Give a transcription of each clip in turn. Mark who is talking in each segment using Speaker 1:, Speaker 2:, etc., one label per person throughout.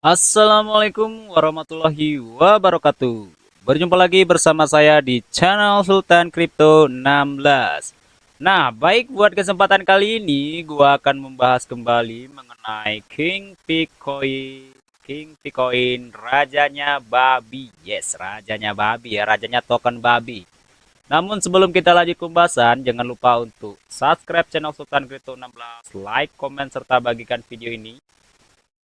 Speaker 1: Assalamualaikum warahmatullahi wabarakatuh. Berjumpa lagi bersama saya di channel Sultan Crypto 16. Nah, baik buat kesempatan kali ini gua akan membahas kembali mengenai King Bitcoin. King Bitcoin rajanya babi. Yes, rajanya babi ya, rajanya token babi. Namun sebelum kita lanjut pembahasan, jangan lupa untuk subscribe channel Sultan Crypto 16, like, komen serta bagikan video ini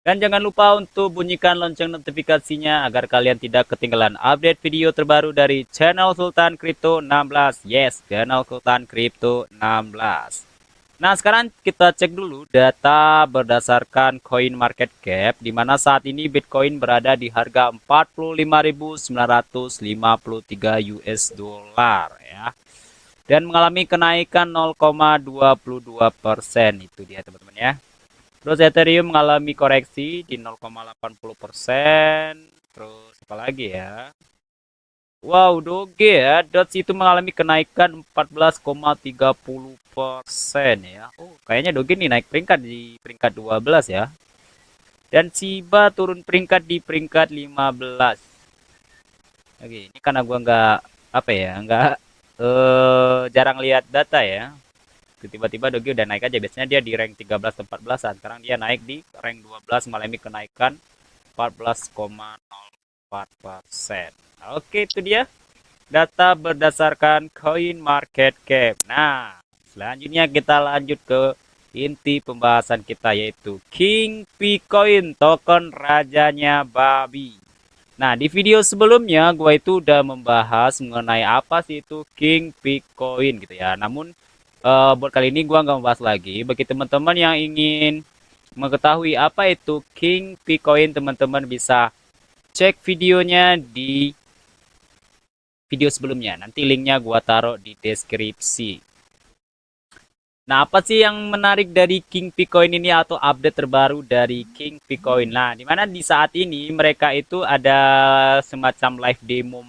Speaker 1: dan jangan lupa untuk bunyikan lonceng notifikasinya agar kalian tidak ketinggalan update video terbaru dari channel Sultan Crypto 16. Yes, channel Sultan Crypto 16. Nah, sekarang kita cek dulu data berdasarkan coin market cap di mana saat ini Bitcoin berada di harga 45.953 US dollar ya. Dan mengalami kenaikan 0,22% itu dia teman-teman ya. Terus Ethereum mengalami koreksi di 0,80%. Terus apa lagi ya? Wow, Doge ya. Dots itu mengalami kenaikan 14,30% ya. Oh, kayaknya Doge nih naik peringkat di peringkat 12 ya. Dan Shiba turun peringkat di peringkat 15. Oke, ini karena gua nggak apa ya, nggak jarang lihat data ya. Tiba-tiba Doge udah naik aja. Biasanya dia di rank 13 14-an. Sekarang dia naik di rank 12 mengalami kenaikan 14,04%. Oke, itu dia data berdasarkan coin market cap. Nah, selanjutnya kita lanjut ke inti pembahasan kita yaitu King Bitcoin, token rajanya babi. Nah, di video sebelumnya gue itu udah membahas mengenai apa sih itu King Bitcoin gitu ya. Namun buat kali ini gua nggak membahas lagi. Bagi teman-teman yang ingin mengetahui apa itu King Bitcoin, teman-teman bisa cek videonya di video sebelumnya. Nanti linknya gua taruh di deskripsi. Nah, apa sih yang menarik dari King Bitcoin ini atau update terbaru dari King Bitcoin? Nah, di mana di saat ini mereka itu ada semacam live demo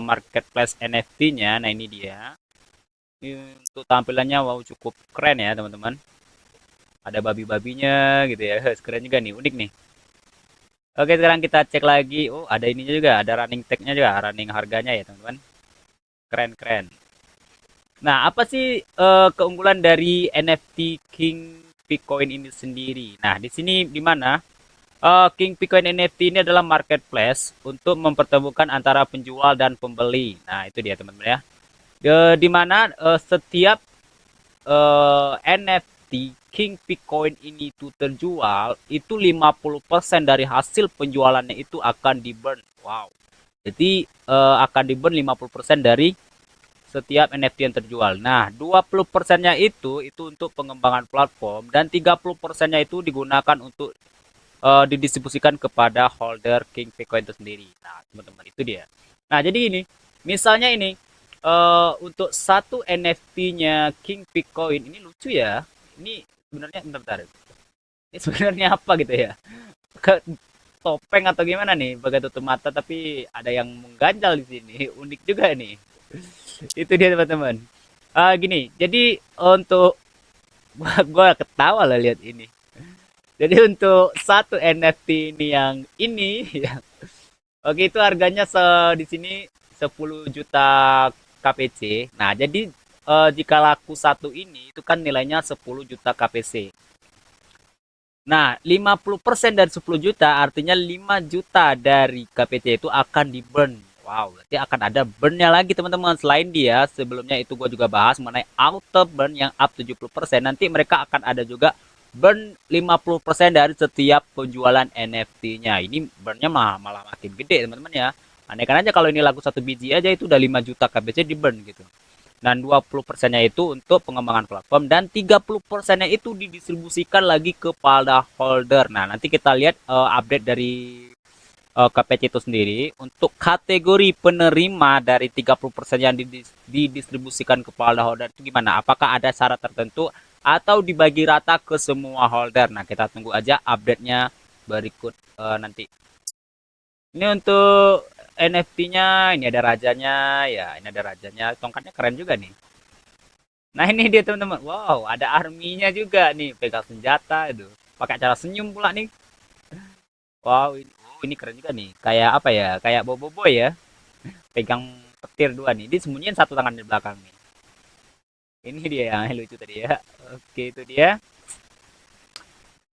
Speaker 1: marketplace NFT-nya. Nah, ini dia. Ini untuk tampilannya wow cukup keren ya, teman-teman. Ada babi-babinya gitu ya. Keren juga nih, unik nih. Oke, sekarang kita cek lagi. Oh, ada ininya juga, ada running tag-nya juga, running harganya ya, teman-teman. Keren-keren. Nah, apa sih keunggulan dari NFT King Bitcoin ini sendiri? Nah, di sini di mana King Bitcoin NFT ini adalah marketplace untuk mempertemukan antara penjual dan pembeli. Nah, itu dia teman-teman ya. Di mana setiap NFT King Bitcoin ini itu terjual, itu 50% dari hasil penjualannya itu akan di-burn. Wow. Jadi akan di-burn 50% dari setiap NFT yang terjual. Nah, 20%-nya itu untuk pengembangan platform dan 30%-nya itu digunakan untuk didistribusikan kepada holder King Bitcoin itu sendiri. Nah, teman-teman, itu dia. Nah, jadi ini, misalnya ini untuk satu NFT-nya King Bitcoin ini lucu ya. Ini sebenarnya bentar, bentar. Ini sebenarnya apa gitu ya? Ke topeng atau gimana nih? Bagai tutup mata tapi ada yang mengganjal di sini. Unik juga nih. Itu dia teman-teman. Gini, jadi untuk gua ketawa lah lihat ini. Jadi untuk satu NFT ini yang ini ya. Oke, itu harganya di sini 10 juta KPC. Nah, jadi jika laku satu ini itu kan nilainya 10 juta KPC. Nah, 50% dari 10 juta artinya 5 juta dari KPC itu akan di-burn. Wow, berarti akan ada burn-nya lagi teman-teman. Selain dia, sebelumnya itu gue juga bahas mengenai auto burn yang up 70%. Nanti mereka akan ada juga burn 50% dari setiap penjualan NFT-nya. Ini burn-nya malah makin gede teman-teman ya. Aneh kan aja kalau ini laku satu biji aja itu udah 5 juta KPC di burn gitu. Dan 20%-nya itu untuk pengembangan platform dan 30%-nya itu didistribusikan lagi kepada holder. Nah, nanti kita lihat update dari KPC itu sendiri untuk kategori penerima dari 30% yang didistribusikan kepada holder itu gimana? Apakah ada syarat tertentu atau dibagi rata ke semua holder? Nah, kita tunggu aja update-nya berikut nanti. Ini untuk NFT-nya, ini ada rajanya, ya ini ada rajanya, tongkatnya keren juga nih. Nah ini dia teman-teman, wow ada arminya juga nih, pegang senjata itu, pakai cara senyum pula nih. Wow, ini keren juga nih. Kayak apa ya? Kayak Bobo ya. Pegang petir dua nih. Dia sembunyiin satu tangan di belakang nih. Ini dia yang lucu tadi ya. Oke, itu dia.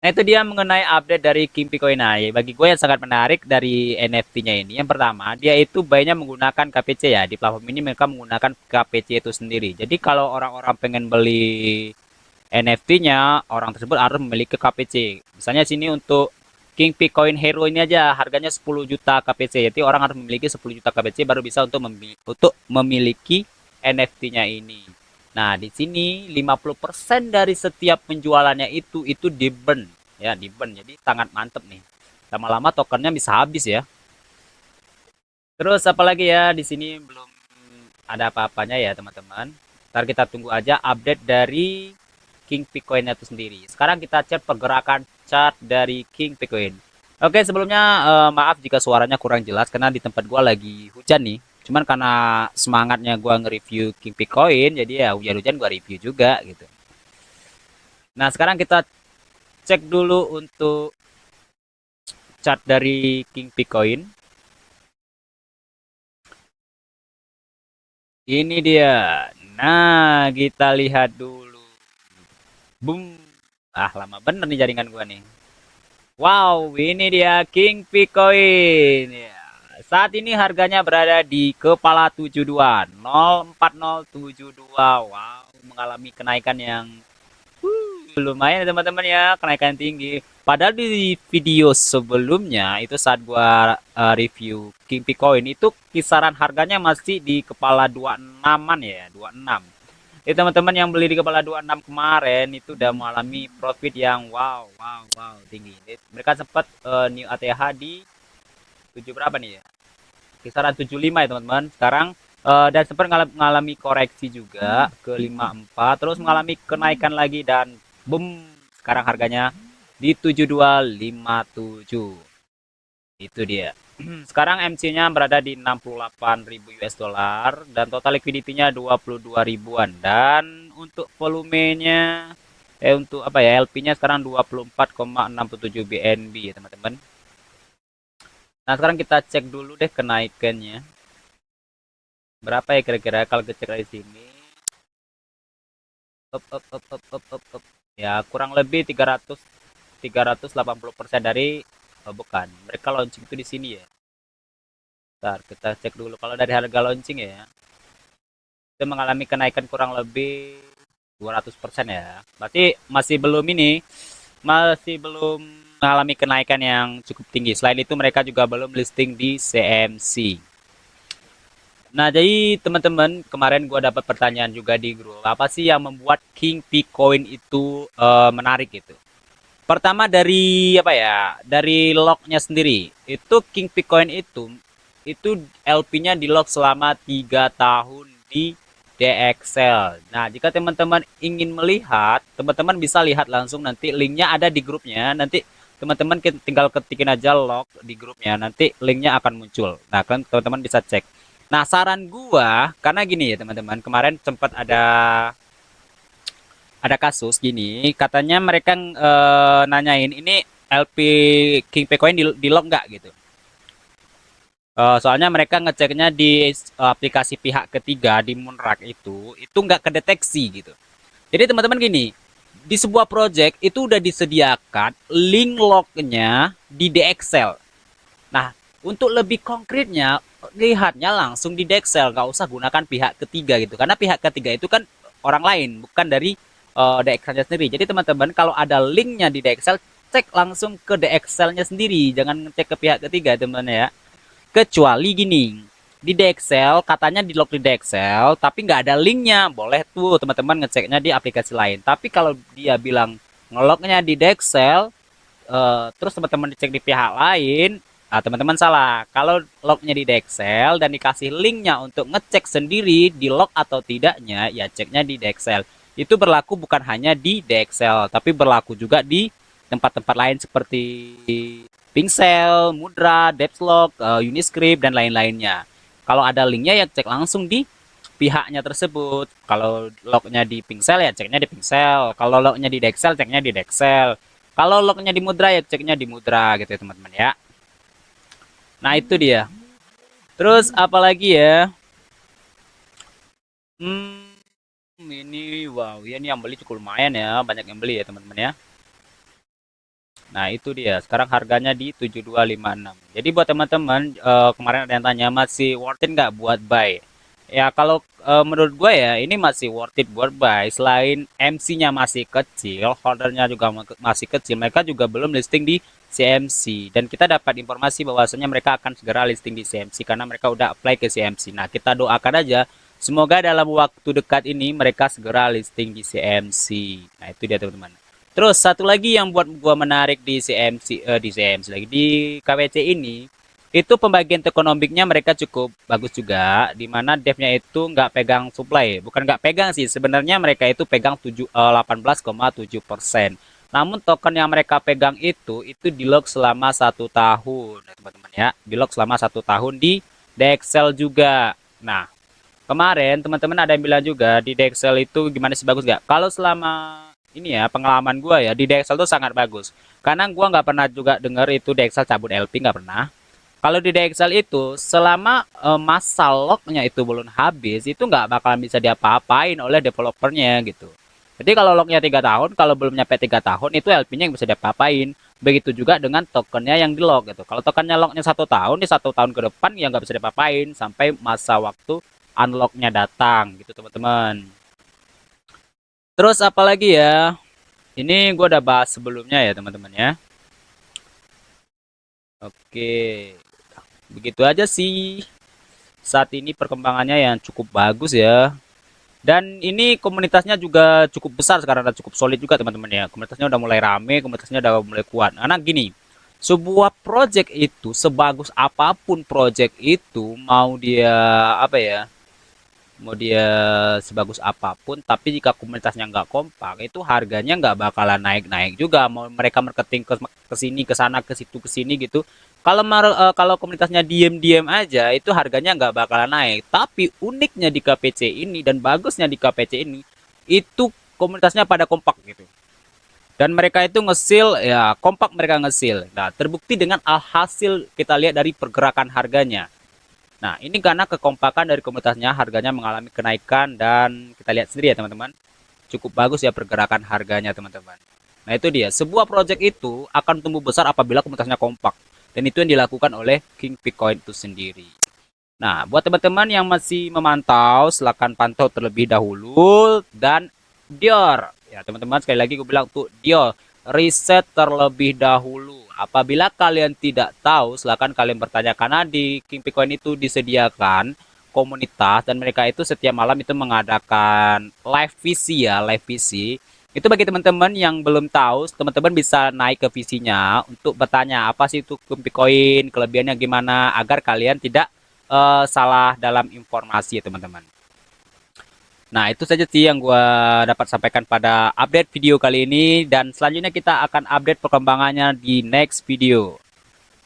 Speaker 1: Nah, itu dia mengenai update dari King Picoin. Nah, ya, bagi gue yang sangat menarik dari NFT-nya ini. Yang pertama, dia itu banyak menggunakan KPC ya. Di platform ini mereka menggunakan KPC itu sendiri. Jadi kalau orang-orang pengen beli NFT-nya, orang tersebut harus memiliki KPC. Misalnya sini untuk King Picoin Hero ini aja harganya 10 juta KPC. Jadi orang harus memiliki 10 juta KPC baru bisa untuk memiliki NFT-nya ini. Nah, di sini 50% dari setiap penjualannya itu di burn ya, di burn. Jadi sangat mantep nih. Lama-lama tokennya bisa habis ya. Terus apalagi ya di sini belum ada apa-apanya ya, teman-teman. Ntar kita tunggu aja update dari King Bitcoin itu sendiri. Sekarang kita cek pergerakan chart dari King Bitcoin. Oke, sebelumnya maaf jika suaranya kurang jelas karena di tempat gua lagi hujan nih. Cuman karena semangatnya gua nge-review King Bitcoin, jadi ya hujan-hujan gua review juga gitu. Nah, sekarang kita cek dulu untuk chart dari King Bitcoin. Ini dia. Nah, kita lihat dulu. Boom. Ah, lama bener nih jaringan gua nih. Wow, ini dia King Bitcoin. Ya. Saat ini harganya berada di kepala 72 04072. Wow, mengalami kenaikan yang lumayan ya teman-teman ya, kenaikan tinggi. Padahal di video sebelumnya itu saat gua review King Bitcoin itu kisaran harganya masih di kepala 26-an ya, 26. Jadi teman-teman yang beli di kepala 26 kemarin itu udah mengalami profit yang wow, wow, wow, tinggi. Mereka sempat new ATH di 7 berapa nih ya? Kisaran 75 ya teman-teman. Sekarang dan sempat mengalami koreksi juga ke 54, terus mengalami kenaikan lagi dan boom, sekarang harganya di 7257. Itu dia. Sekarang MC-nya berada di 68.000 US dollar dan total liquidity-nya 22 ribuan dan untuk volumenya untuk apa ya, LP-nya sekarang 24,67 BNB ya teman-teman. Nah, sekarang kita cek dulu deh kenaikannya. Berapa ya kira-kira kalau kita cek dari sini? Up. Ya, kurang lebih 380% dari bukan. Mereka launching itu di sini ya. Bentar, kita cek dulu kalau dari harga launching ya. Itu mengalami kenaikan kurang lebih 200% ya. Berarti masih belum ini, masih belum mengalami kenaikan yang cukup tinggi. Selain itu mereka juga belum listing di CMC. Nah, jadi teman-teman, kemarin gua dapat pertanyaan juga di grup. Apa sih yang membuat King Bitcoin itu menarik gitu? Pertama dari apa ya? Dari locknya sendiri. Itu King Bitcoin itu LP-nya di lock selama 3 tahun di DXL. Nah, jika teman-teman ingin melihat, teman-teman bisa lihat langsung nanti linknya ada di grupnya. Nanti teman-teman tinggal ketikin aja log di grupnya. Nanti linknya akan muncul. Nah, kan teman-teman bisa cek. Nah, saran gua karena gini ya teman-teman, kemarin sempat ada kasus gini, katanya mereka nanyain ini LP King Bitcoin di lock nggak gitu. Soalnya mereka ngeceknya di aplikasi pihak ketiga di Moonrak itu nggak kedeteksi gitu. Jadi teman-teman gini, di sebuah project itu udah disediakan link lognya di DXL. Nah, untuk lebih konkretnya, lihatnya langsung di DXL, nggak usah gunakan pihak ketiga gitu. Karena pihak ketiga itu kan orang lain, bukan dari DXL-nya sendiri. Jadi teman-teman kalau ada linknya di DXL, cek langsung ke DXL-nya sendiri, jangan cek ke pihak ketiga teman-teman ya. Kecuali gini, di DXL katanya di log di DXL, tapi nggak ada linknya. Boleh tuh teman-teman ngeceknya di aplikasi lain. Tapi kalau dia bilang ngelognya di DXL, terus teman-teman dicek di pihak lain, teman-teman salah. Kalau lognya di DXL dan dikasih linknya untuk ngecek sendiri di log atau tidaknya, ya ceknya di DXL. Itu berlaku bukan hanya di DXL, tapi berlaku juga di tempat-tempat lain seperti Pincel, Mudra, Depslog, Uniscript, dan lain-lainnya. Kalau ada linknya ya cek langsung di pihaknya tersebut. Kalau lognya di Pincel ya ceknya di Pincel. Kalau lognya di Dexel ceknya di Dexel. Kalau locknya di Mudra ya ceknya di Mudra gitu ya teman-teman ya. Nah itu dia. Terus apalagi ya? Hmm, ini wow ya, ini yang beli cukup lumayan ya, banyak yang beli ya teman-teman ya. Nah, itu dia. Sekarang harganya di 7256. Jadi buat teman-teman, kemarin ada yang tanya masih worth it nggak buat buy? Ya, kalau menurut gue ya ini masih worth it buat buy. Selain MC-nya masih kecil, holdernya juga masih kecil, mereka juga belum listing di CMC. Dan kita dapat informasi bahwasanya mereka akan segera listing di CMC karena mereka udah apply ke CMC. Nah, kita doakan aja semoga dalam waktu dekat ini mereka segera listing di CMC. Nah, itu dia teman-teman. Terus satu lagi yang buat gua menarik di CMC lagi di KWC ini itu pembagian ekonomiknya mereka cukup bagus juga, di mana devnya itu nggak pegang supply, bukan nggak pegang sih, sebenarnya mereka itu pegang 18,7%. Namun token yang mereka pegang itu di lock selama 1 tahun, ya, teman-teman ya, di lock selama 1 tahun di Dexel juga. Nah, kemarin teman-teman ada yang bilang juga di Dexel itu gimana sih, bagus nggak? Kalau selama ini ya pengalaman gua ya di Dexel tuh sangat bagus. Karena gua nggak pernah juga denger itu Dexel cabut LP, nggak pernah. Kalau di Dexel itu selama masa locknya itu belum habis itu nggak bakalan bisa diapa-apain oleh developernya gitu. Jadi kalau locknya 3 tahun, kalau belum nyampe 3 tahun itu LP-nya yang bisa diapa-apain. Begitu juga dengan tokennya yang di lock gitu. Kalau tokennya locknya 1 tahun, di 1 tahun ke depan ya nggak bisa diapa-apain sampai masa waktu unlocknya datang gitu teman-teman. Terus apalagi ya? Ini gue udah bahas sebelumnya ya teman-teman ya. Oke, begitu aja sih. Saat ini perkembangannya yang cukup bagus ya. Dan ini komunitasnya juga cukup besar sekarang dan cukup solid juga teman-teman ya. Komunitasnya udah mulai rame, komunitasnya udah mulai kuat. Karena gini, sebuah project itu sebagus apapun project itu mau dia apa ya? Mau dia sebagus apapun tapi jika komunitasnya nggak kompak itu harganya nggak bakalan naik-naik juga, mau mereka marketing ke sini ke sana ke situ ke sini gitu. Kalau komunitasnya diem-diem aja itu harganya nggak bakalan naik, tapi uniknya di KPC ini dan bagusnya di KPC ini itu komunitasnya pada kompak gitu, dan mereka itu ngesil ya, kompak mereka ngesil. Nah, terbukti dengan hasil kita lihat dari pergerakan harganya. Nah, ini karena kekompakan dari komunitasnya, harganya mengalami kenaikan dan kita lihat sendiri ya teman-teman. Cukup bagus ya pergerakan harganya teman-teman. Nah, itu dia. Sebuah project itu akan tumbuh besar apabila komunitasnya kompak. Dan itu yang dilakukan oleh King Bitcoin itu sendiri. Nah, buat teman-teman yang masih memantau, silahkan pantau terlebih dahulu. Dan Dior, ya teman-teman, sekali lagi gue bilang tuh Dior, riset terlebih dahulu. Apabila kalian tidak tahu, silahkan kalian bertanya karena di King Bitcoin itu disediakan komunitas dan mereka itu setiap malam itu mengadakan live VC ya, live VC. Itu bagi teman-teman yang belum tahu, teman-teman bisa naik ke VC-nya untuk bertanya apa sih itu King Bitcoin, kelebihannya gimana, agar kalian tidak salah dalam informasi ya teman-teman. Nah, itu saja sih yang gue dapat sampaikan pada update video kali ini. Dan selanjutnya kita akan update perkembangannya di next video.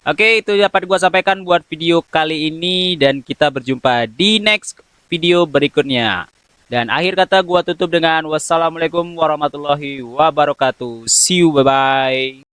Speaker 1: Oke, itu dapat gue sampaikan buat video kali ini. Dan kita berjumpa di next video berikutnya. Dan akhir kata gue tutup dengan wassalamualaikum warahmatullahi wabarakatuh. See you, bye-bye.